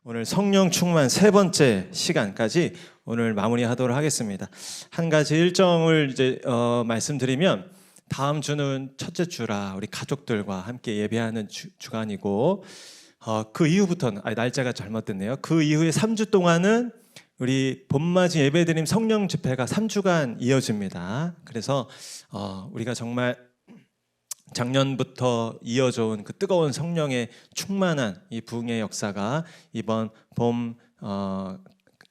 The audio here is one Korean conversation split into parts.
오늘 성령 충만 세 번째 시간까지 오늘 마무리하도록 하겠습니다. 한 가지 일정을 이제 말씀드리면 다음 주는 첫째 주라 우리 가족들과 함께 예배하는 주간이고 그 이후부터는 날짜가 잘못됐네요. 그 이후에 3주 동안은 우리 봄맞이 예배드림 성령 집회가 3주간 이어집니다. 그래서 우리가 정말 작년부터 이어져 온 그 뜨거운 성령의 충만한 이 부흥의 역사가 이번 봄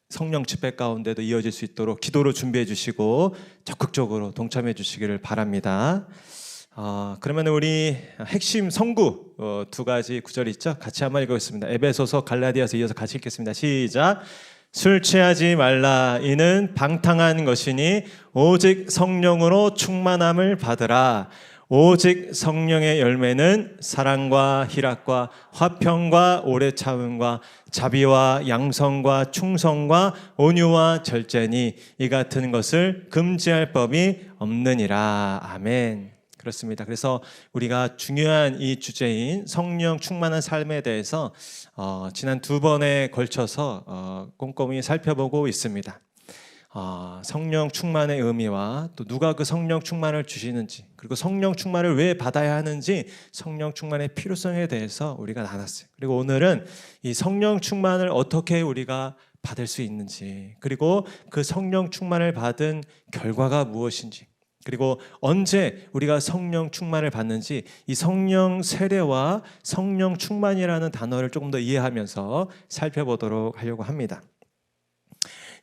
성령 집회 가운데도 이어질 수 있도록 기도로 준비해 주시고 적극적으로 동참해 주시기를 바랍니다. 그러면 우리 핵심 성구 두 가지 구절이 있죠. 같이 한번 읽어보겠습니다. 에베소서 갈라디아서 이어서 같이 읽겠습니다. 시작. 술 취하지 말라. 이는 방탕한 것이니 오직 성령으로 충만함을 받으라. 오직 성령의 열매는 사랑과 희락과 화평과 오래 참음과 자비와 양성과 충성과 온유와 절제니 이 같은 것을 금지할 법이 없느니라. 아멘. 그렇습니다. 그래서 우리가 중요한 이 주제인 성령 충만한 삶에 대해서 지난 두 번에 걸쳐서 꼼꼼히 살펴보고 있습니다. 성령 충만의 의미와 또 누가 그 성령 충만을 주시는지, 그리고 성령 충만을 왜 받아야 하는지, 성령 충만의 필요성에 대해서 우리가 나눴어요. 그리고 오늘은 이 성령 충만을 어떻게 우리가 받을 수 있는지, 그리고 그 성령 충만을 받은 결과가 무엇인지, 그리고 언제 우리가 성령 충만을 받는지, 이 성령 세례와 성령 충만이라는 단어를 조금 더 이해하면서 살펴보도록 하려고 합니다.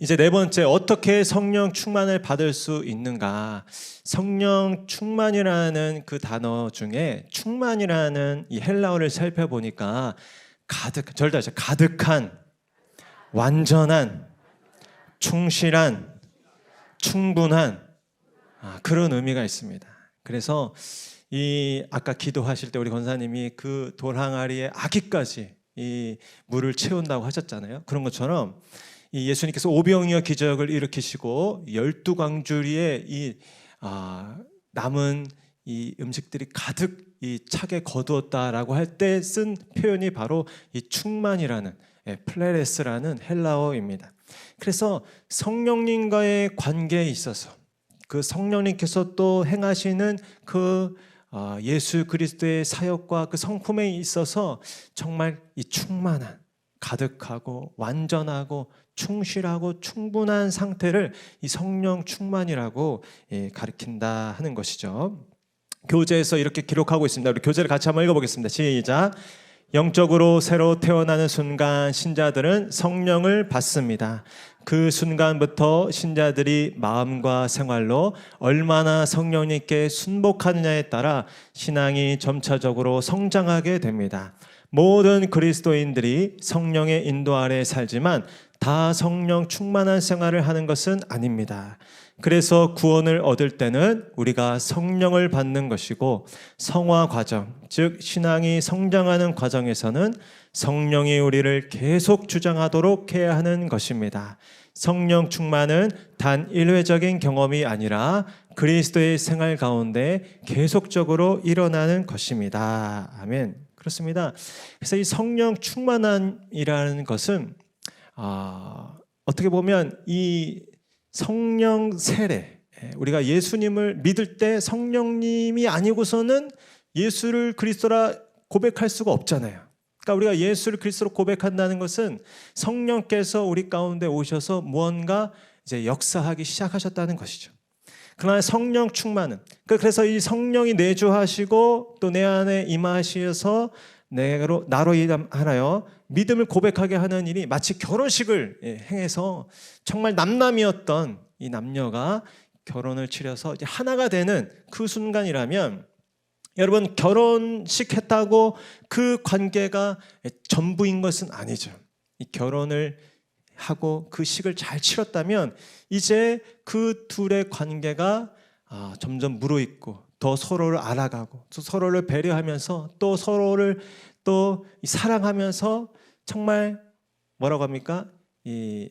이제 네 번째, 어떻게 성령 충만을 받을 수 있는가? 성령 충만이라는 그 단어 중에 충만이라는 이 헬라어를 살펴보니까 가득한, 완전한, 충실한, 충분한 그런 의미가 있습니다. 그래서 이 아까 기도하실 때 우리 권사님이 그 돌 항아리에 아기까지 이 물을 채운다고 하셨잖아요. 그런 것처럼 이 예수님께서 오병이어 기적을 일으키시고 12광주리에 이 남은 이 음식들이 가득 이 차게 거두었다라고 할 때 쓴 표현이 바로 이 충만이라는 플레레스라는 헬라어입니다. 그래서 성령님과의 관계에 있어서 그 성령님께서 또 행하시는 그 예수 그리스도의 사역과 그 성품에 있어서 정말 이 충만한, 가득하고 완전하고 충실하고 충분한 상태를 이 성령 충만이라고 가리킨다 하는 것이죠. 교재에서 이렇게 기록하고 있습니다. 우리 교재를 같이 한번 읽어보겠습니다. 시작. 영적으로 새로 태어나는 순간 신자들은 성령을 받습니다. 그 순간부터 신자들이 마음과 생활로 얼마나 성령님께 순복하느냐에 따라 신앙이 점차적으로 성장하게 됩니다. 모든 그리스도인들이 성령의 인도 아래 살지만 다 성령 충만한 생활을 하는 것은 아닙니다. 그래서 구원을 얻을 때는 우리가 성령을 받는 것이고, 성화 과정, 즉 신앙이 성장하는 과정에서는 성령이 우리를 계속 주장하도록 해야 하는 것입니다. 성령 충만은 단 일회적인 경험이 아니라 그리스도의 생활 가운데 계속적으로 일어나는 것입니다. 아멘. 그렇습니다. 그래서 이 성령 충만함이라는 것은 어떻게 보면 이 성령 세례, 우리가 예수님을 믿을 때 성령님이 아니고서는 예수를 그리스도라 고백할 수가 없잖아요. 그러니까 우리가 예수를 그리스도로 고백한다는 것은 성령께서 우리 가운데 오셔서 무언가 이제 역사하기 시작하셨다는 것이죠. 그러나 성령 충만은, 그래서 이 성령이 내주하시고 또 내 안에 임하시어서 나로 인하여 믿음을 고백하게 하는 일이 마치 결혼식을 행해서 정말 남남이었던 이 남녀가 결혼을 치러서 이제 하나가 되는 그 순간이라면, 여러분, 결혼식 했다고 그 관계가 전부인 것은 아니죠. 이 결혼을 하고 그 식을 잘 치렀다면 이제 그 둘의 관계가 점점 무르익고 더 서로를 알아가고 또 서로를 배려하면서 또 서로를 또 사랑하면서 정말 뭐라고 합니까? 이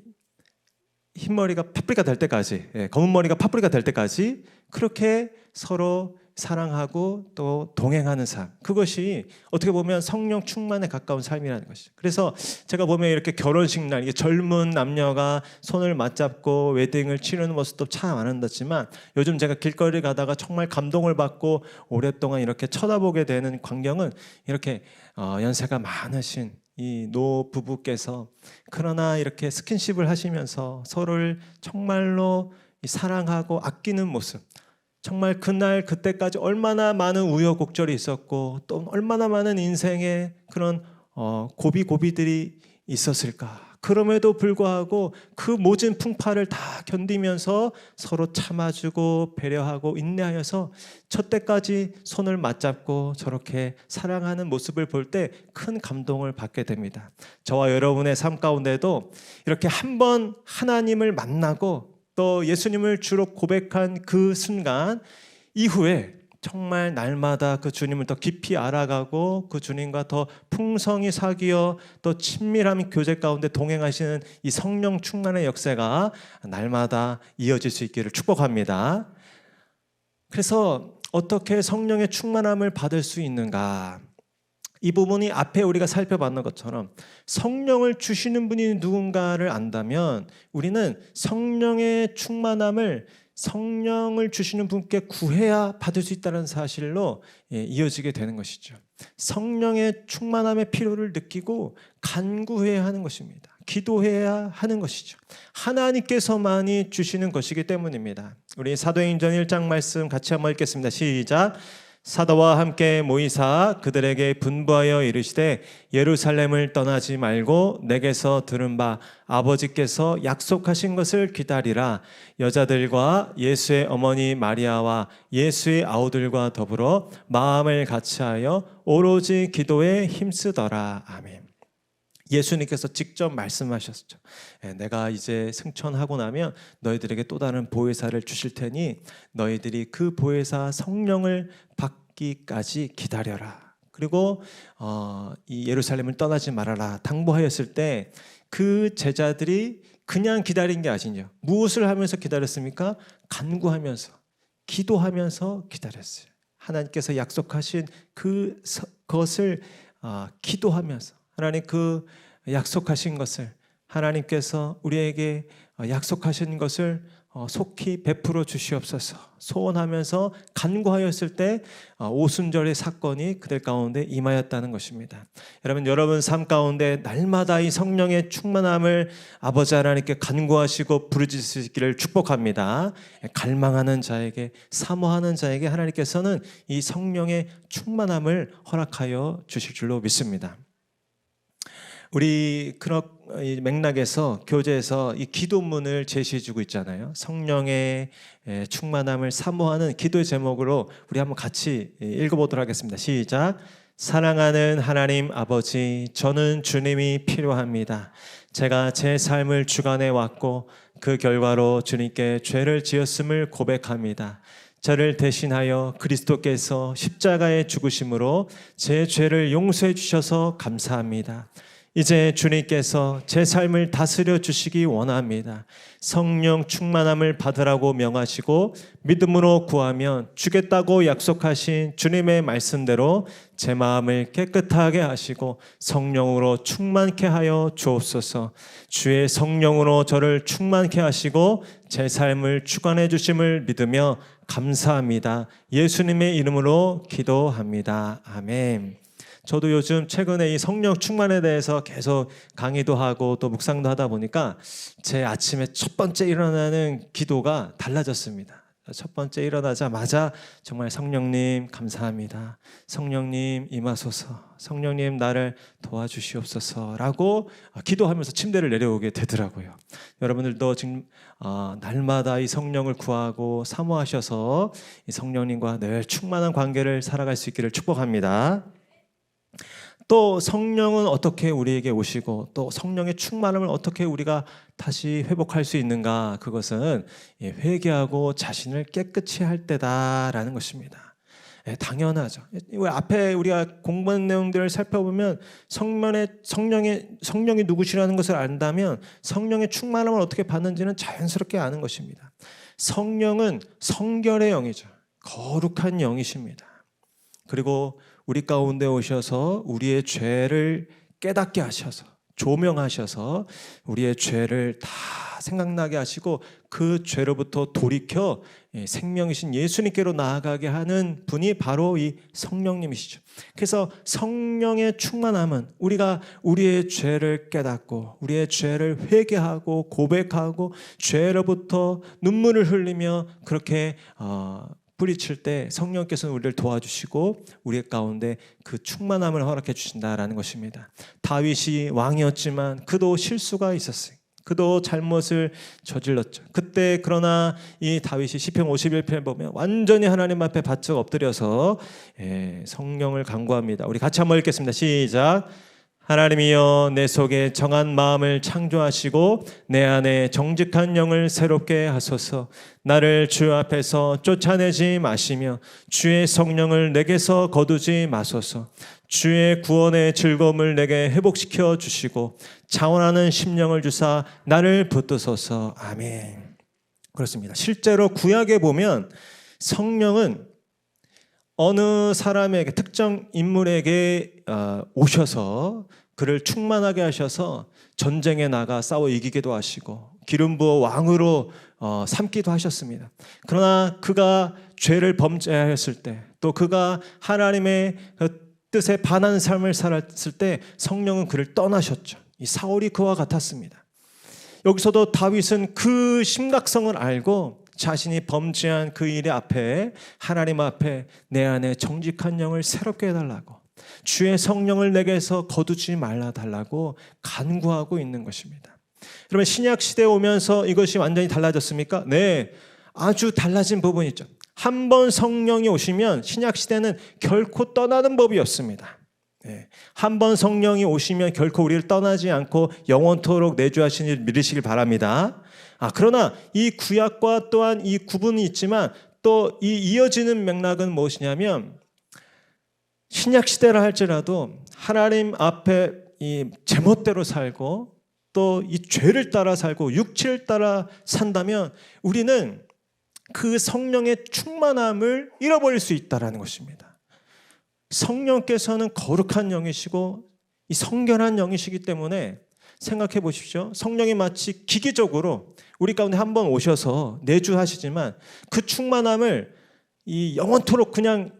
흰머리가 파프리카 될 때까지, 검은 머리가 파프리카 될 때까지 그렇게 서로 사랑하고 또 동행하는 삶, 그것이 어떻게 보면 성령 충만에 가까운 삶이라는 것이죠. 그래서 제가 보면 이렇게 결혼식 날 이게 젊은 남녀가 손을 맞잡고 웨딩을 치르는 모습도 참 아름답지만, 요즘 제가 길거리 가다가 정말 감동을 받고 오랫동안 이렇게 쳐다보게 되는 광경은 이렇게 연세가 많으신 이 노부부께서 그러나 이렇게 스킨십을 하시면서 서로를 정말로 사랑하고 아끼는 모습, 정말 그날 그때까지 얼마나 많은 우여곡절이 있었고 또 얼마나 많은 인생의 그런 고비고비들이 있었을까. 그럼에도 불구하고 그 모든 풍파를 다 견디면서 서로 참아주고 배려하고 인내하여서 첫 때까지 손을 맞잡고 저렇게 사랑하는 모습을 볼 때 큰 감동을 받게 됩니다. 저와 여러분의 삶 가운데도 이렇게 한 번 하나님을 만나고 또 예수님을 주로 고백한 그 순간 이후에 정말 날마다 그 주님을 더 깊이 알아가고 그 주님과 더 풍성히 사귀어 또 친밀한 교제 가운데 동행하시는 이 성령 충만의 역사가 날마다 이어질 수 있기를 축복합니다. 그래서 어떻게 성령의 충만함을 받을 수 있는가? 이 부분이 앞에 우리가 살펴봤던 것처럼 성령을 주시는 분이 누군가를 안다면 우리는 성령의 충만함을 성령을 주시는 분께 구해야 받을 수 있다는 사실로 이어지게 되는 것이죠. 성령의 충만함의 필요를 느끼고 간구해야 하는 것입니다. 기도해야 하는 것이죠. 하나님께서만이 주시는 것이기 때문입니다. 우리 사도행전 1장 말씀 같이 한번 읽겠습니다. 시작. 사도와 함께 모이사 그들에게 분부하여 이르시되 예루살렘을 떠나지 말고 내게서 들은 바 아버지께서 약속하신 것을 기다리라. 여자들과 예수의 어머니 마리아와 예수의 아우들과 더불어 마음을 같이하여 오로지 기도에 힘쓰더라. 아멘. 예수님께서 직접 말씀하셨죠. 내가 이제 승천하고 나면 너희들에게 또 다른 보혜사를 주실 테니 너희들이 그 보혜사 성령을 받기까지 기다려라. 그리고 이 예루살렘을 떠나지 말아라 당부하였을 때 그 제자들이 그냥 기다린 게 아니죠. 무엇을 하면서 기다렸습니까? 간구하면서 기도하면서 기다렸어요. 하나님께서 약속하신 그것을 기도하면서 하나님 그 약속하신 것을 하나님께서 우리에게 약속하신 것을 속히 베풀어 주시옵소서 소원하면서 간구하였을 때 오순절의 사건이 그들 가운데 임하였다는 것입니다. 여러분 삶 가운데 날마다 이 성령의 충만함을 아버지 하나님께 간구하시고 부르짖으시기를 축복합니다. 갈망하는 자에게 사모하는 자에게 하나님께서는 이 성령의 충만함을 허락하여 주실 줄로 믿습니다. 우리 그런 맥락에서 교재에서 이 기도문을 제시해주고 있잖아요. 성령의 충만함을 사모하는 기도의 제목으로 우리 한번 같이 읽어보도록 하겠습니다. 시작. 사랑하는 하나님 아버지, 저는 주님이 필요합니다. 제가 제 삶을 주관해 왔고 그 결과로 주님께 죄를 지었음을 고백합니다. 저를 대신하여 그리스도께서 십자가의 죽으심으로 제 죄를 용서해 주셔서 감사합니다. 이제 주님께서 제 삶을 다스려 주시기 원합니다. 성령 충만함을 받으라고 명하시고 믿음으로 구하면 주겠다고 약속하신 주님의 말씀대로 제 마음을 깨끗하게 하시고 성령으로 충만케 하여 주옵소서. 주의 성령으로 저를 충만케 하시고 제 삶을 주관해 주심을 믿으며 감사합니다. 예수님의 이름으로 기도합니다. 아멘. 저도 요즘 최근에 이 성령 충만에 대해서 계속 강의도 하고 또 묵상도 하다 보니까 제 아침에 첫 번째 일어나는 기도가 달라졌습니다. 첫 번째 일어나자마자 정말 성령님 감사합니다. 성령님 임하소서. 성령님 나를 도와주시옵소서라고 기도하면서 침대를 내려오게 되더라고요. 여러분들도 지금 날마다 이 성령을 구하고 사모하셔서 이 성령님과 늘 충만한 관계를 살아갈 수 있기를 축복합니다. 또 성령은 어떻게 우리에게 오시고 또 성령의 충만함을 어떻게 우리가 다시 회복할 수 있는가? 그것은 회개하고 자신을 깨끗이 할 때다라는 것입니다. 당연하죠. 앞에 우리가 공부한 내용들을 살펴보면 성령이 누구시라는 것을 안다면 성령의 충만함을 어떻게 받는지는 자연스럽게 아는 것입니다. 성령은 성결의 영이죠. 거룩한 영이십니다. 그리고 우리 가운데 오셔서 우리의 죄를 깨닫게 하셔서 조명하셔서 우리의 죄를 다 생각나게 하시고 그 죄로부터 돌이켜 생명이신 예수님께로 나아가게 하는 분이 바로 이 성령님이시죠. 그래서 성령의 충만함은 우리가 우리의 죄를 깨닫고 우리의 죄를 회개하고 고백하고 죄로부터 눈물을 흘리며 그렇게 뿌리칠 때 성령께서는 우리를 도와주시고 우리 가운데 그 충만함을 허락해 주신다라는 것입니다. 다윗이 왕이었지만 그도 실수가 있었어요. 그도 잘못을 저질렀죠. 그때 그러나 이 다윗이 시편 51편 보면 완전히 하나님 앞에 바짝 엎드려서 성령을 간구합니다. 우리 같이 한번 읽겠습니다. 시작. 하나님이여 내 속에 정한 마음을 창조하시고 내 안에 정직한 영을 새롭게 하소서. 나를 주 앞에서 쫓아내지 마시며 주의 성령을 내게서 거두지 마소서. 주의 구원의 즐거움을 내게 회복시켜 주시고 자원하는 심령을 주사 나를 붙드소서. 아멘. 그렇습니다. 실제로 구약에 보면 성령은 어느 사람에게 특정 인물에게 오셔서 그를 충만하게 하셔서 전쟁에 나가 싸워 이기기도 하시고 기름 부어 왕으로 삼기도 하셨습니다. 그러나 그가 죄를 범죄하였을 때 또 그가 하나님의 뜻에 반하는 삶을 살았을 때 성령은 그를 떠나셨죠. 이 사울이 그와 같았습니다. 여기서도 다윗은 그 심각성을 알고 자신이 범죄한 그 일 앞에 하나님 앞에 내 안에 정직한 영을 새롭게 해달라고 주의 성령을 내게서 거두지 말라 달라고 간구하고 있는 것입니다. 여러분 신약 시대에 오면서 이것이 완전히 달라졌습니까? 네, 아주 달라진 부분이 있죠. 한 번 성령이 오시면 신약 시대는 결코 떠나는 법이었습니다. 네, 한 번 성령이 오시면 결코 우리를 떠나지 않고 영원토록 내주하시는 일 믿으시길 바랍니다. 그러나 이 구약과 또한 이 구분이 있지만 또 이 이어지는 맥락은 무엇이냐면 신약 시대라 할지라도 하나님 앞에 이 제멋대로 살고 또 이 죄를 따라 살고 육체를 따라 산다면 우리는 그 성령의 충만함을 잃어버릴 수 있다는 것입니다. 성령께서는 거룩한 영이시고 이 성결한 영이시기 때문에 생각해 보십시오. 성령이 마치 기계적으로 우리 가운데 한번 오셔서 내주하시지만 그 충만함을 이 영원토록 그냥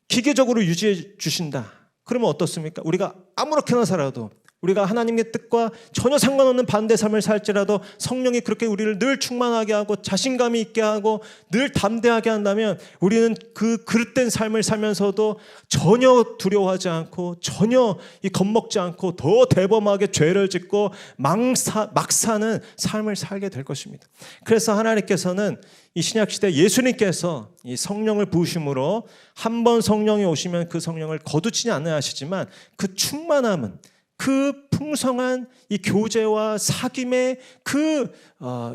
기계적으로 유지해 주신다. 그러면 어떻습니까? 우리가 아무렇게나 살아도 우리가 하나님의 뜻과 전혀 상관없는 반대 삶을 살지라도 성령이 그렇게 우리를 늘 충만하게 하고 자신감이 있게 하고 늘 담대하게 한다면 우리는 그 그릇된 삶을 살면서도 전혀 두려워하지 않고 전혀 겁먹지 않고 더 대범하게 죄를 짓고 막 사는 삶을 살게 될 것입니다. 그래서 하나님께서는 이 신약시대 예수님께서 이 성령을 부으심으로 한 번 성령이 오시면 그 성령을 거두지 않아야 하시지만 그 충만함은 그 풍성한 이 교제와 사귐의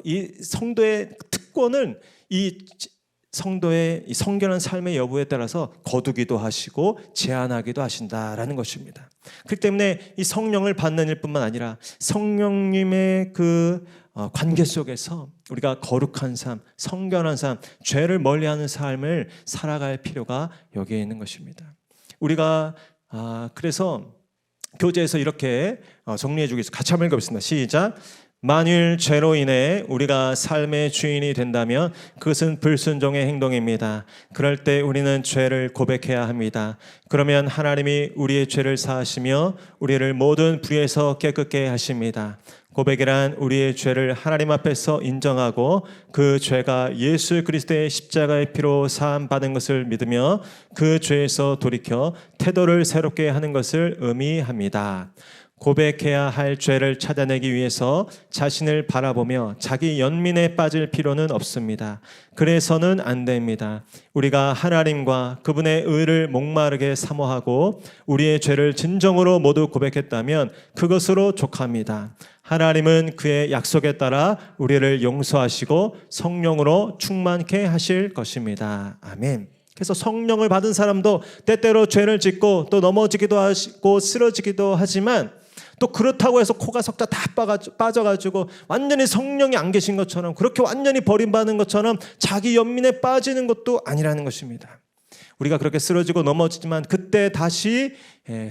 이 성도의 특권은 이 성도의 이 성결한 삶의 여부에 따라서 거두기도 하시고 제한하기도 하신다라는 것입니다. 그렇기 때문에 이 성령을 받는 일뿐만 아니라 성령님의 그 관계 속에서 우리가 거룩한 삶, 성결한 삶, 죄를 멀리하는 삶을 살아갈 필요가 여기에 있는 것입니다. 우리가 그래서 교재에서 이렇게 정리해 주겠습니다. 같이 한번 읽어보겠습니다. 시작. 만일 죄로 인해 우리가 삶의 주인이 된다면 그것은 불순종의 행동입니다. 그럴 때 우리는 죄를 고백해야 합니다. 그러면 하나님이 우리의 죄를 사하시며 우리를 모든 불의에서 깨끗게 하십니다. 고백이란 우리의 죄를 하나님 앞에서 인정하고 그 죄가 예수 그리스도의 십자가의 피로 사함 받은 것을 믿으며 그 죄에서 돌이켜 태도를 새롭게 하는 것을 의미합니다. 고백해야 할 죄를 찾아내기 위해서 자신을 바라보며 자기 연민에 빠질 필요는 없습니다. 그래서는 안 됩니다. 우리가 하나님과 그분의 의를 목마르게 사모하고 우리의 죄를 진정으로 모두 고백했다면 그것으로 족합니다. 하나님은 그의 약속에 따라 우리를 용서하시고 성령으로 충만케 하실 것입니다. 아멘. 그래서 성령을 받은 사람도 때때로 죄를 짓고 또 넘어지기도 하고 쓰러지기도 하지만 또 그렇다고 해서 코가 석자 다 빠져가지고 완전히 성령이 안 계신 것처럼, 그렇게 완전히 버림받은 것처럼 자기 연민에 빠지는 것도 아니라는 것입니다. 우리가 그렇게 쓰러지고 넘어지지만 그때 다시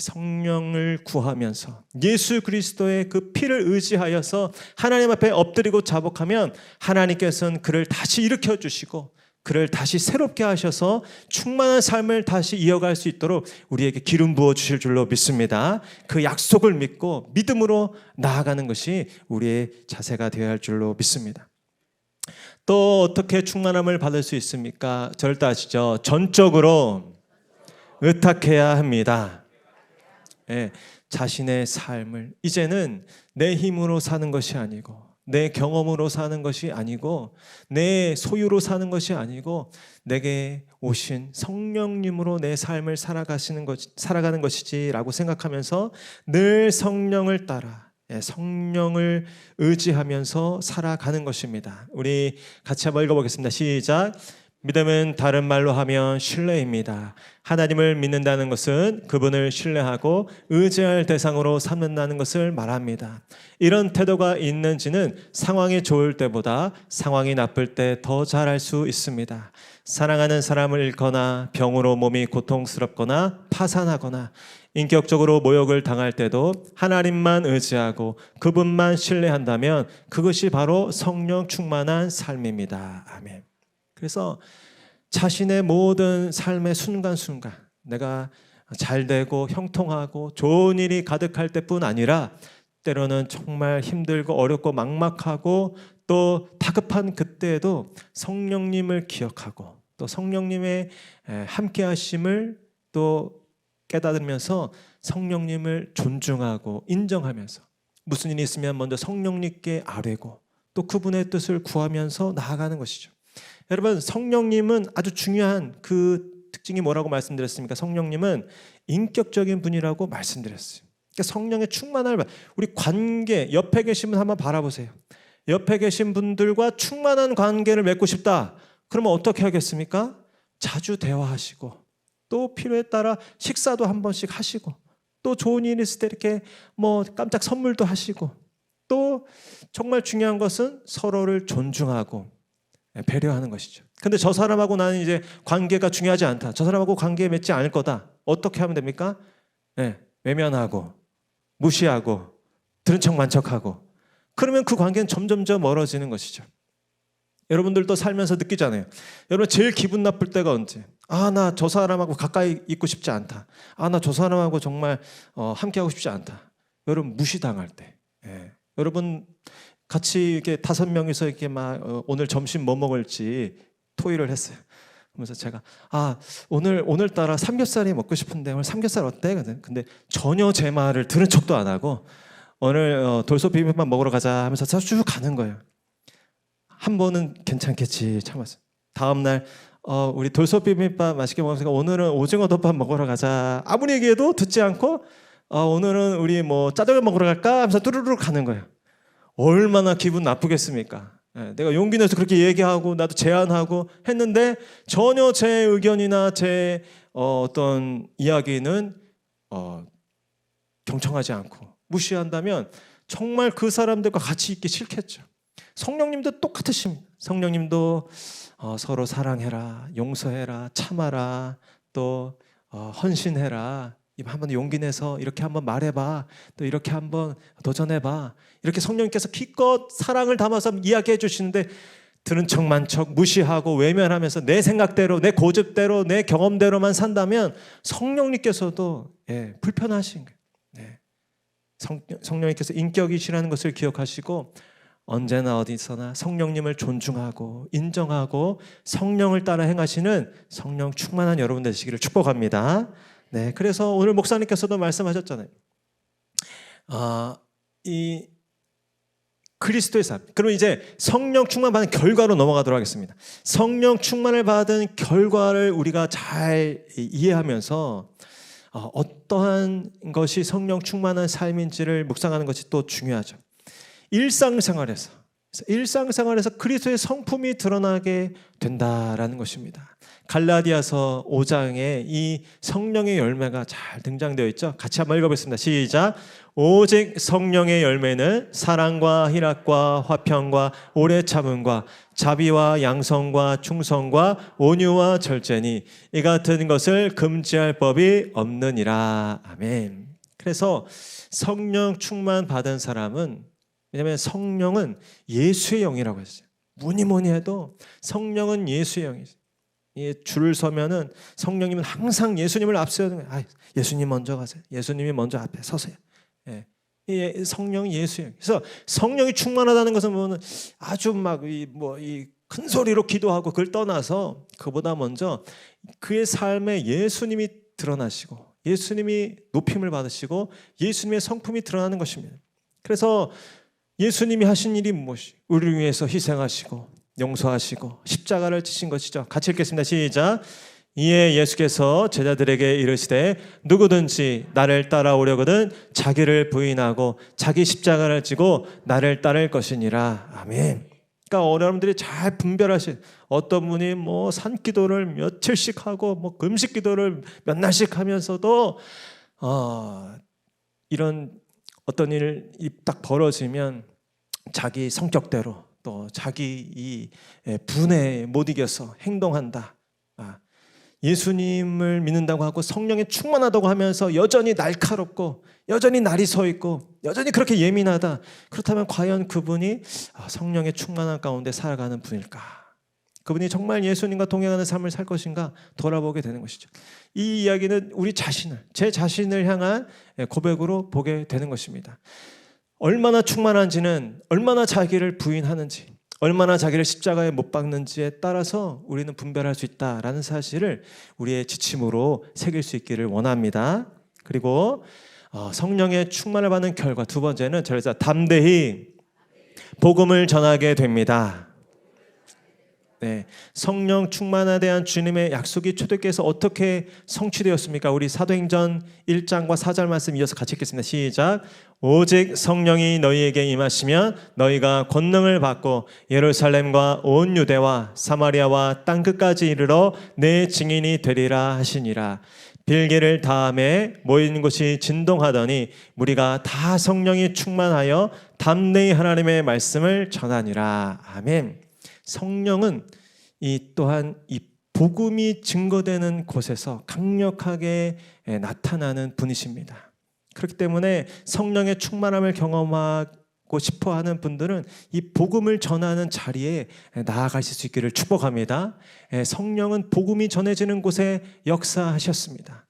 성령을 구하면서 예수 그리스도의 그 피를 의지하여서 하나님 앞에 엎드리고 자복하면 하나님께서는 그를 다시 일으켜 주시고 그를 다시 새롭게 하셔서 충만한 삶을 다시 이어갈 수 있도록 우리에게 기름 부어 주실 줄로 믿습니다. 그 약속을 믿고 믿음으로 나아가는 것이 우리의 자세가 되어야 할 줄로 믿습니다. 또 어떻게 충만함을 받을 수 있습니까? 저를 다 아시죠? 전적으로 의탁해야 합니다. 자신의 삶을 이제는 내 힘으로 사는 것이 아니고, 내 경험으로 사는 것이 아니고, 내 소유로 사는 것이 아니고, 내게 오신 성령님으로 내 삶을 살아가는 것이지라고 생각하면서 늘 성령을 따라, 성령을 의지하면서 살아가는 것입니다. 우리 같이 한번 읽어보겠습니다. 시작. 믿음은 다른 말로 하면 신뢰입니다. 하나님을 믿는다는 것은 그분을 신뢰하고 의지할 대상으로 삼는다는 것을 말합니다. 이런 태도가 있는지는 상황이 좋을 때보다 상황이 나쁠 때 더 잘할 수 있습니다. 사랑하는 사람을 잃거나 병으로 몸이 고통스럽거나 파산하거나 인격적으로 모욕을 당할 때도 하나님만 의지하고 그분만 신뢰한다면 그것이 바로 성령 충만한 삶입니다. 아멘. 그래서 자신의 모든 삶의 순간순간 내가 잘 되고 형통하고 좋은 일이 가득할 때뿐 아니라 때로는 정말 힘들고 어렵고 막막하고 또 다급한 그때에도 성령님을 기억하고 또 성령님의 함께 하심을 또 깨달으면서 성령님을 존중하고 인정하면서 무슨 일이 있으면 먼저 성령님께 아뢰고 또 그분의 뜻을 구하면서 나아가는 것이죠. 여러분, 성령님은 아주 중요한 그 특징이 뭐라고 말씀드렸습니까? 성령님은 인격적인 분이라고 말씀드렸어요. 그러니까 성령의 충만함을, 우리 관계, 옆에 계신 분 한번 바라보세요. 옆에 계신 분들과 충만한 관계를 맺고 싶다. 그러면 어떻게 하겠습니까? 자주 대화하시고 또 필요에 따라 식사도 한 번씩 하시고 또 좋은 일이 있을 때 이렇게 깜짝 선물도 하시고 또 정말 중요한 것은 서로를 존중하고 배려하는 것이죠. 근데 저 사람하고 나는 이제 관계가 중요하지 않다. 저 사람하고 관계 맺지 않을 거다. 어떻게 하면 됩니까? 외면하고 무시하고 들은 척 만척하고 그러면 그 관계는 점점점 멀어지는 것이죠. 여러분들도 살면서 느끼잖아요. 여러분 제일 기분 나쁠 때가 언제? 나 저 사람하고 가까이 있고 싶지 않다. 나 저 사람하고 정말 함께하고 싶지 않다. 여러분 무시당할 때. 여러분 같이 이렇게 5명이서 이렇게 오늘 점심 뭐 먹을지 토의를 했어요. 그러면서 제가 오늘따라 삼겹살이 먹고 싶은데 오늘 삼겹살 어때? 근데 전혀 제 말을 들은 척도 안 하고 오늘 돌솥 비빔밥 먹으러 가자 하면서 쭉 가는 거예요. 한 번은 괜찮겠지 참았어요. 다음 날 우리 돌솥 비빔밥 맛있게 먹으면서 오늘은 오징어 덮밥 먹으러 가자. 아무리 얘기해도 듣지 않고 오늘은 우리 짜장면 먹으러 갈까 하면서 뚜루루루 가는 거예요. 얼마나 기분 나쁘겠습니까? 내가 용기 내서 그렇게 얘기하고 나도 제안하고 했는데 전혀 제 의견이나 제 어떤 이야기는 경청하지 않고 무시한다면 정말 그 사람들과 같이 있기 싫겠죠. 성령님도 똑같으십니다. 성령님도 서로 사랑해라, 용서해라, 참아라, 또 헌신해라. 한번 용기 내서 이렇게 한번 말해봐. 또 이렇게 한번 도전해봐. 이렇게 성령님께서 기껏 사랑을 담아서 이야기해 주시는데 들은 척 만척 무시하고 외면하면서 내 생각대로 내 고집대로 내 경험대로만 산다면 성령님께서도 불편하신 거예요. 성령님께서 인격이시라는 것을 기억하시고 언제나 어디서나 성령님을 존중하고 인정하고 성령을 따라 행하시는 성령 충만한 여러분 되시기를 축복합니다. 그래서 오늘 목사님께서도 말씀하셨잖아요. 이 그리스도의 삶. 그럼 이제 성령 충만 받은 결과로 넘어가도록 하겠습니다. 성령 충만을 받은 결과를 우리가 잘 이해하면서 어떠한 것이 성령 충만한 삶인지를 묵상하는 것이 또 중요하죠. 일상생활에서 일상생활에서 그리스도의 성품이 드러나게 된다라는 것입니다. 갈라디아서 5장에 이 성령의 열매가 잘 등장되어 있죠. 같이 한번 읽어보겠습니다. 시작. 오직 성령의 열매는 사랑과 희락과 화평과 오래 참음과 자비와 양성과 충성과 온유와 절제니 이 같은 것을 금지할 법이 없느니라. 아멘. 그래서 성령 충만 받은 사람은, 왜냐하면 성령은 예수의 영이라고 했어요. 뭐니 해도 성령은 예수의 영이죠. 줄을 서면은 성령님은 항상 예수님을 앞세우는 거예요. 아, 예수님 먼저 가세요. 예수님이 먼저 앞에 서세요. 예. 성령이 예수예요. 그래서 성령이 충만하다는 것은 뭐는 아주 막 이 큰 소리로 기도하고 그걸 떠나서 그보다 먼저 그의 삶에 예수님이 드러나시고 예수님이 높임을 받으시고 예수님의 성품이 드러나는 것입니다. 그래서 예수님이 하신 일이 무엇이? 우리를 위해서 희생하시고 용서하시고 십자가를 지신 것이죠. 같이 읽겠습니다. 시작. 이에 예수께서 제자들에게 이르시되 누구든지 나를 따라오려거든 자기를 부인하고 자기 십자가를 지고 나를 따를 것이니라. 아멘. 그러니까 여러분들이 잘 분별하신, 어떤 분이 뭐 산기도를 며칠씩 하고 뭐 금식기도를 몇 날씩 하면서도 이런 어떤 일이 딱 벌어지면 자기 성격대로 또 자기 이 분에 못 이겨서 행동한다. 예수님을 믿는다고 하고 성령에 충만하다고 하면서 여전히 날카롭고 여전히 날이 서 있고 여전히 그렇게 예민하다. 그렇다면 과연 그분이 성령의 충만한 가운데 살아가는 분일까? 그분이 정말 예수님과 동행하는 삶을 살 것인가 돌아보게 되는 것이죠. 이 이야기는 우리 자신을, 제 자신을 향한 고백으로 보게 되는 것입니다. 얼마나 충만한지는 얼마나 자기를 부인하는지, 얼마나 자기를 십자가에 못 박는지에 따라서 우리는 분별할 수 있다라는 사실을 우리의 지침으로 새길 수 있기를 원합니다. 그리고 성령의 충만을 받는 결과, 두 번째는 저래서 담대히 복음을 전하게 됩니다. 네, 성령 충만에 대한 주님의 약속이 초대교회에서 어떻게 성취되었습니까? 우리 사도행전 1장과 4절 말씀 이어서 같이 읽겠습니다. 시작. 오직 성령이 너희에게 임하시면 너희가 권능을 받고 예루살렘과 온 유대와 사마리아와 땅끝까지 이르러 내 증인이 되리라 하시니라. 빌기를 다음에 모인 곳이 진동하더니 무리가 다 성령이 충만하여 담대히 하나님의 말씀을 전하니라. 아멘. 성령은 또한 이 복음이 증거되는 곳에서 강력하게 나타나는 분이십니다. 그렇기 때문에 성령의 충만함을 경험하고 싶어하는 분들은 이 복음을 전하는 자리에 나아가실 수 있기를 축복합니다. 성령은 복음이 전해지는 곳에 역사하셨습니다.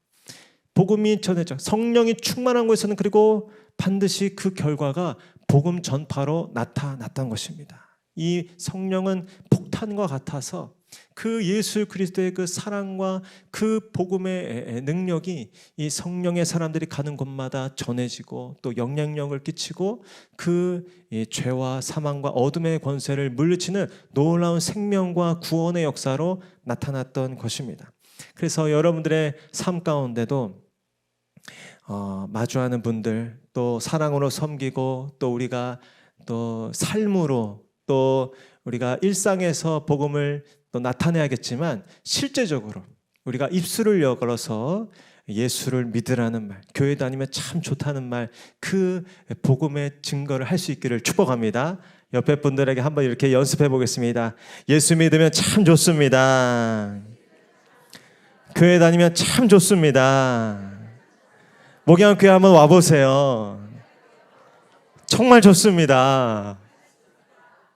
복음이 전해져 성령이 충만한 곳에서는 그리고 반드시 그 결과가 복음 전파로 나타났던 것입니다. 이 성령은 폭탄과 같아서 그 예수 그리스도의 그 사랑과 그 복음의 능력이 이 성령의 사람들이 가는 곳마다 전해지고 또 영향력을 끼치고 그 죄와 사망과 어둠의 권세를 물리치는 놀라운 생명과 구원의 역사로 나타났던 것입니다. 그래서 여러분들의 삶 가운데도 마주하는 분들, 또 사랑으로 섬기고 또 우리가 또 삶으로 또 우리가 일상에서 복음을 또 나타내야겠지만 실제적으로 우리가 입술을 열어서 예수를 믿으라는 말, 교회 다니면 참 좋다는 말, 그 복음의 증거를 할 수 있기를 축복합니다. 옆에 분들에게 한번 이렇게 연습해 보겠습니다. 예수 믿으면 참 좋습니다. 교회 다니면 참 좋습니다. 목양교회 한번 와보세요. 정말 좋습니다.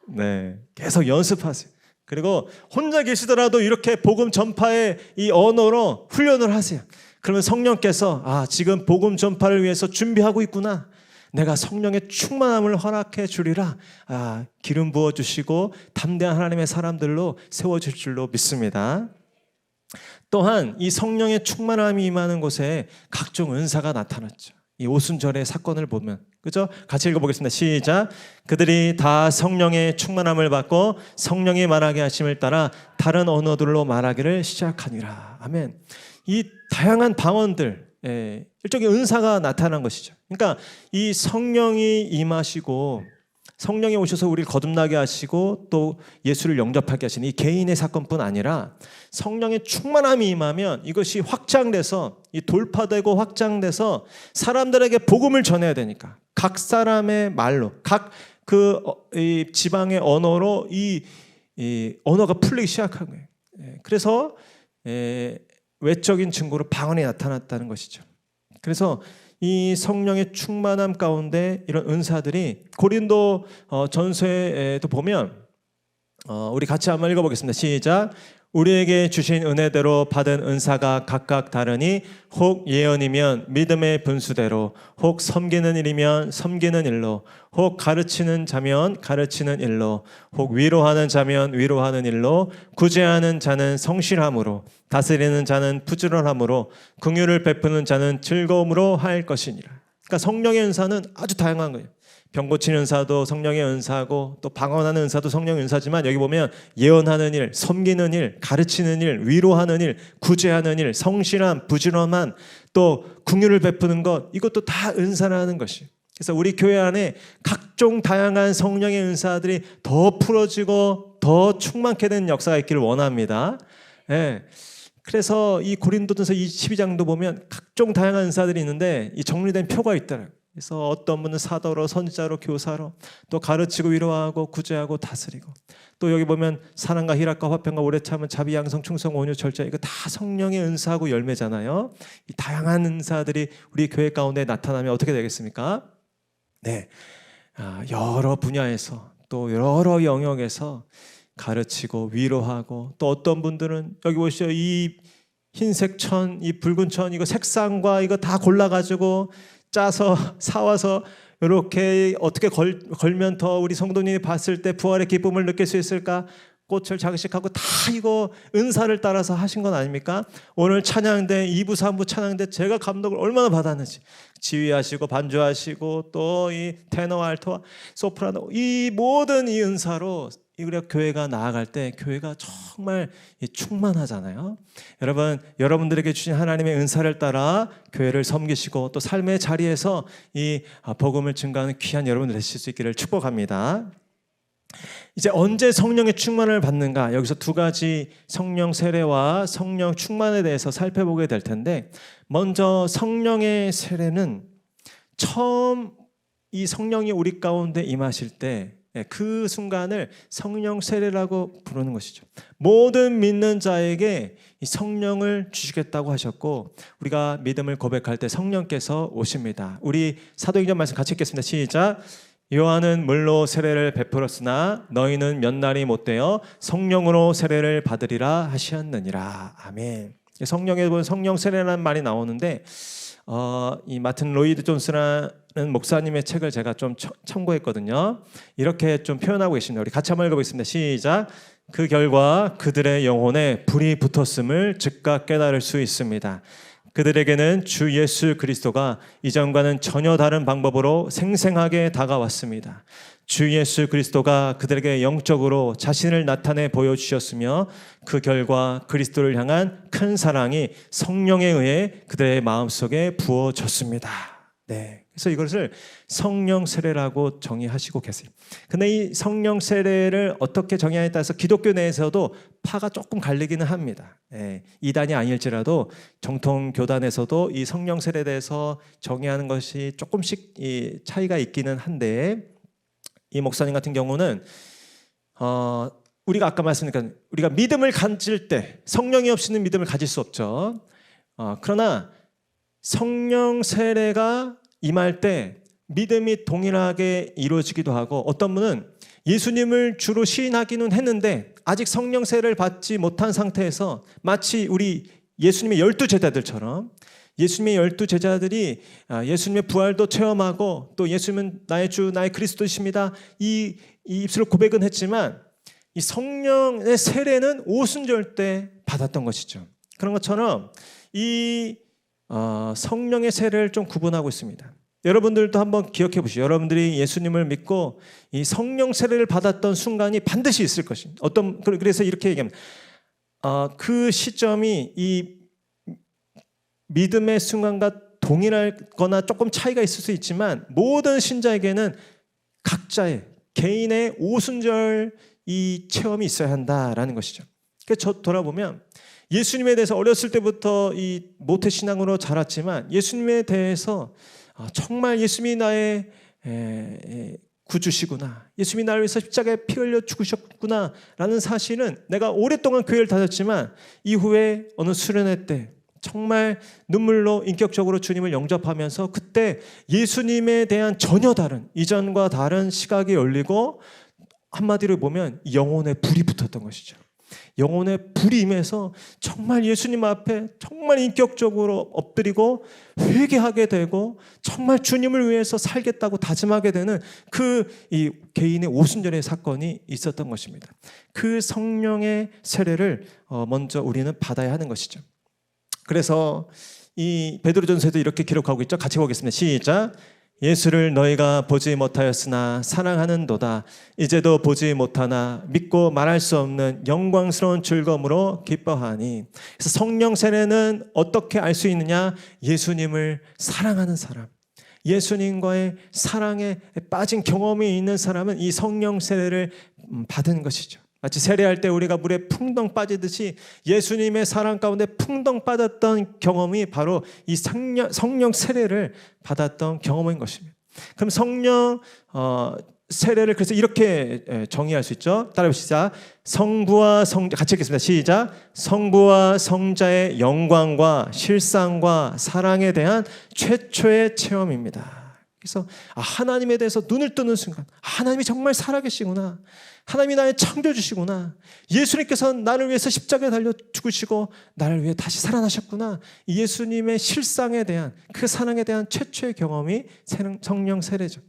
네, 계속 연습하세요. 그리고 혼자 계시더라도 이렇게 복음 전파의 이 언어로 훈련을 하세요. 그러면 성령께서 지금 복음 전파를 위해서 준비하고 있구나. 내가 성령의 충만함을 허락해 주리라. 기름 부어주시고 담대한 하나님의 사람들로 세워질 줄로 믿습니다. 또한 이 성령의 충만함이 임하는 곳에 각종 은사가 나타났죠. 이 오순절의 사건을 보면, 그죠? 같이 읽어보겠습니다. 시작. 그들이 다 성령의 충만함을 받고 성령이 말하게 하심을 따라 다른 언어들로 말하기를 시작하니라. 아멘. 이 다양한 방언들, 일종의 은사가 나타난 것이죠. 그러니까 이 성령이 임하시고 성령이 오셔서 우리를 거듭나게 하시고 또 예수를 영접하게 하시는 이 개인의 사건뿐 아니라 성령의 충만함이 임하면 이것이 확장돼서 이 돌파되고 확장돼서 사람들에게 복음을 전해야 되니까 각 사람의 말로 각 이 지방의 언어로 이 언어가 풀리기 시작한 거예요. 그래서 외적인 증거로 방언이 나타났다는 것이죠. 그래서 이 성령의 충만함 가운데 이런 은사들이 고린도 전서에도 보면 우리 같이 한번 읽어보겠습니다. 시작. 우리에게 주신 은혜대로 받은 은사가 각각 다르니 혹 예언이면 믿음의 분수대로, 혹 섬기는 일이면 섬기는 일로, 혹 가르치는 자면 가르치는 일로, 혹 위로하는 자면 위로하는 일로, 구제하는 자는 성실함으로, 다스리는 자는 부지런함으로, 긍휼을 베푸는 자는 즐거움으로 할 것이니라. 그러니까 성령의 은사는 아주 다양한 거예요. 병 고치는 은사도 성령의 은사고 또 방언하는 은사도 성령의 은사지만 여기 보면 예언하는 일, 섬기는 일, 가르치는 일, 위로하는 일, 구제하는 일, 성실함, 부지런함, 또 긍휼을 베푸는 것, 이것도 다 은사라는 것이. 그래서 우리 교회 안에 각종 다양한 성령의 은사들이 더 풀어지고 더 충만케 되는 역사가 있기를 원합니다. 그래서 이 고린도전서 12장도 보면 각종 다양한 은사들이 있는데 이 정리된 표가 있더라고요. 그래서 어떤 분은 사도로, 선지자로, 교사로, 또 가르치고 위로하고 구제하고 다스리고, 또 여기 보면 사랑과 희락과 화평과 오래 참은 자비, 양성, 충성, 온유, 절제, 이거 다 성령의 은사하고 열매잖아요. 이 다양한 은사들이 우리 교회 가운데 나타나면 어떻게 되겠습니까? 여러 분야에서 또 여러 영역에서 가르치고 위로하고, 또 어떤 분들은 여기 보시죠. 이 흰색 천, 이 붉은 천, 이거 색상과 이거 다 골라가지고 짜서 사와서 이렇게 어떻게 걸면 더 우리 성도님이 봤을 때 부활의 기쁨을 느낄 수 있을까? 꽃을 장식하고 다 이거 은사를 따라서 하신 건 아닙니까? 오늘 찬양대 2부 3부 찬양대 제가 감독을 얼마나 받았는지, 지휘하시고 반주하시고 또 이 테너, 알토, 소프라노, 이 모든 이 은사로 우리가 교회가 나아갈 때 교회가 정말 충만하잖아요. 여러분들에게 주신 하나님의 은사를 따라 교회를 섬기시고 또 삶의 자리에서 이 복음을 증거하는 귀한 여러분들 되실 수 있기를 축복합니다. 이제 언제 성령의 충만을 받는가? 여기서 두 가지 성령 세례와 성령 충만에 대해서 살펴보게 될 텐데, 먼저 성령의 세례는 처음 이 성령이 우리 가운데 임하실 때 그 순간을 성령 세례라고 부르는 것이죠. 모든 믿는 자에게 이 성령을 주시겠다고 하셨고, 우리가 믿음을 고백할 때 성령께서 오십니다. 우리 사도행전 말씀 같이 읽겠습니다. 시작. 요한은 물로 세례를 베풀었으나 너희는 몇 날이 못되어 성령으로 세례를 받으리라 하셨느니라. 아멘. 성령에 보면 성령 세례라는 말이 나오는데 이 마틴 로이드 존스라는 목사님의 책을 제가 좀 참고했거든요. 이렇게 좀 표현하고 계십니다. 우리 같이 한번 읽어보겠습니다. 시작. 그 결과 그들의 영혼에 불이 붙었음을 즉각 깨달을 수 있습니다. 그들에게는 주 예수 그리스도가 이전과는 전혀 다른 방법으로 생생하게 다가왔습니다. 주 예수 그리스도가 그들에게 영적으로 자신을 나타내 보여주셨으며 그 결과 그리스도를 향한 큰 사랑이 성령에 의해 그들의 마음속에 부어졌습니다. 그래서 이것을 성령 세례라고 정의하시고 계세요. 근데 이 성령 세례를 어떻게 정의하냐에 따라서 기독교 내에서도 파가 조금 갈리기는 합니다. 이단이 아닐지라도 정통 교단에서도 이 성령 세례에 대해서 정의하는 것이 조금씩 이 차이가 있기는 한데, 이 목사님 같은 경우는 우리가 아까 말씀드린 우리가 믿음을 가질 때 성령이 없이는 믿음을 가질 수 없죠. 그러나 성령 세례가 임할 때 믿음이 동일하게 이루어지기도 하고, 어떤 분은 예수님을 주로 시인하기는 했는데 아직 성령 세례를 받지 못한 상태에서 마치 우리 예수님의 12제자들처럼 예수님의 12제자들이 예수님의 부활도 체험하고 또 예수님은 나의 주 나의 그리스도이십니다, 이 입술로 고백은 했지만 이 성령의 세례는 오순절 때 받았던 것이죠. 그런 것처럼 이 성령의 세례를 좀 구분하고 있습니다. 여러분들도 한번 기억해 보시죠. 여러분들이 예수님을 믿고 이 성령 세례를 받았던 순간이 반드시 있을 것입니다. 그래서 이렇게 얘기합니다. 그 시점이 이 믿음의 순간과 동일하거나 조금 차이가 있을 수 있지만 모든 신자에게는 각자의 개인의 오순절 이 체험이 있어야 한다라는 것이죠. 그래서 저 돌아보면 예수님에 대해서 어렸을 때부터 이 모태 신앙으로 자랐지만 예수님에 대해서 정말 예수님이 나의 구주시구나, 예수님이 나를 위해서 십자가에 피 흘려 죽으셨구나 라는 사실은 내가 오랫동안 교회를 다녔지만 이후에 어느 수련회 때 정말 눈물로 인격적으로 주님을 영접하면서 그때 예수님에 대한 전혀 다른, 이전과 다른 시각이 열리고 한마디로 보면 영혼의 불이 붙었던 것이죠. 영혼의 불이 임해서 정말 예수님 앞에 정말 인격적으로 엎드리고 회개하게 되고 정말 주님을 위해서 살겠다고 다짐하게 되는 그 이 개인의 오순절의 사건이 있었던 것입니다. 그 성령의 세례를 먼저 우리는 받아야 하는 것이죠. 그래서 이 베드로전서에도 이렇게 기록하고 있죠. 같이 보겠습니다. 시작. 예수를 너희가 보지 못하였으나 사랑하는도다. 이제도 보지 못하나 믿고 말할 수 없는 영광스러운 즐거움으로 기뻐하니. 그래서 성령 세례는 어떻게 알 수 있느냐? 예수님을 사랑하는 사람, 예수님과의 사랑에 빠진 경험이 있는 사람은 이 성령 세례를 받은 것이죠. 마치 세례할 때 우리가 물에 풍덩 빠지듯이 예수님의 사랑 가운데 풍덩 빠졌던 경험이 바로 이 성령 세례를 받았던 경험인 것입니다. 그럼 성령 세례를 그래서 이렇게 정의할 수 있죠. 따라해보시죠. 성부와 성자, 같이 읽겠습니다. 시작. 성부와 성자의 영광과 실상과 사랑에 대한 최초의 체험입니다. 그래서 하나님에 대해서 눈을 뜨는 순간 하나님이 정말 살아계시구나, 하나님이 나의 창조주시구나, 예수님께서 나를 위해서 십자가에 달려 죽으시고 나를 위해 다시 살아나셨구나, 예수님의 실상에 대한 그 사랑에 대한 최초의 경험이 성령 세례죠.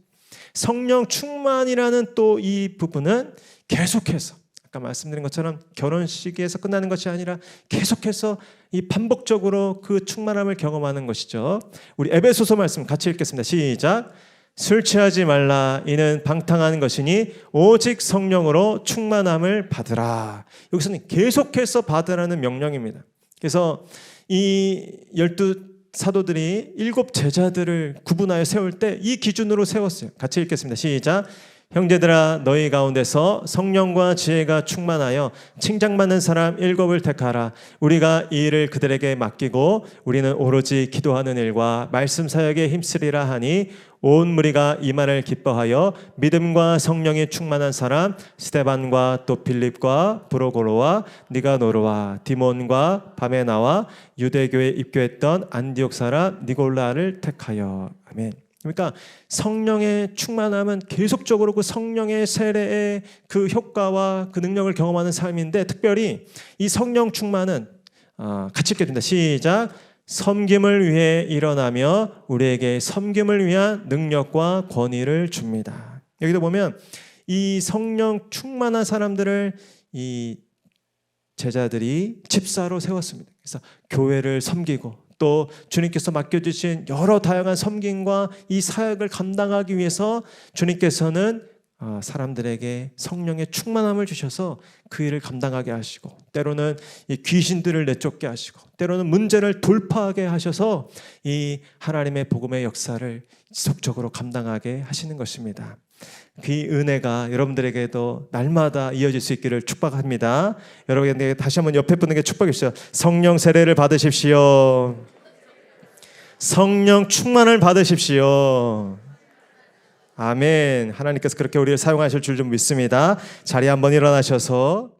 성령 충만이라는 또 이 부분은 계속해서 아까 말씀드린 것처럼 결혼식에서 끝나는 것이 아니라 계속해서 이 반복적으로 그 충만함을 경험하는 것이죠. 우리 에베소서 말씀 같이 읽겠습니다. 시작. 술 취하지 말라. 이는 방탕한 것이니 오직 성령으로 충만함을 받으라. 여기서는 계속해서 받으라는 명령입니다. 그래서 이 12 사도들이 7 제자들을 구분하여 세울 때 이 기준으로 세웠어요. 같이 읽겠습니다. 시작. 형제들아 너희 가운데서 성령과 지혜가 충만하여 칭찬받는 사람 7을 택하라. 우리가 이 일을 그들에게 맡기고 우리는 오로지 기도하는 일과 말씀 사역에 힘쓰리라 하니 온 무리가 이 말을 기뻐하여 믿음과 성령이 충만한 사람 스데반과 또 필립과 브로고로와 니가노르와 디몬과 바메나와 유대교에 입교했던 안디옥 사람 니골라를 택하여. 아멘. 그러니까 성령의 충만함은 계속적으로 그 성령의 세례의 그 효과와 그 능력을 경험하는 삶인데, 특별히 이 성령 충만은 같이 읽겠습니다. 시작. 섬김을 위해 일어나며 우리에게 섬김을 위한 능력과 권위를 줍니다. 여기도 보면 이 성령 충만한 사람들을 이 제자들이 집사로 세웠습니다. 그래서 교회를 섬기고 또 주님께서 맡겨주신 여러 다양한 섬김과 이 사역을 감당하기 위해서 주님께서는 사람들에게 성령의 충만함을 주셔서 그 일을 감당하게 하시고, 때로는 이 귀신들을 내쫓게 하시고, 때로는 문제를 돌파하게 하셔서 이 하나님의 복음의 역사를 지속적으로 감당하게 하시는 것입니다. 그 은혜가 여러분들에게도 날마다 이어질 수 있기를 축복합니다. 여러분에게 다시 한번 옆에 분에게 축복해 주시죠. 성령 세례를 받으십시오. 성령 충만을 받으십시오. 아멘. 하나님께서 그렇게 우리를 사용하실 줄 좀 믿습니다. 자리에 한번 일어나셔서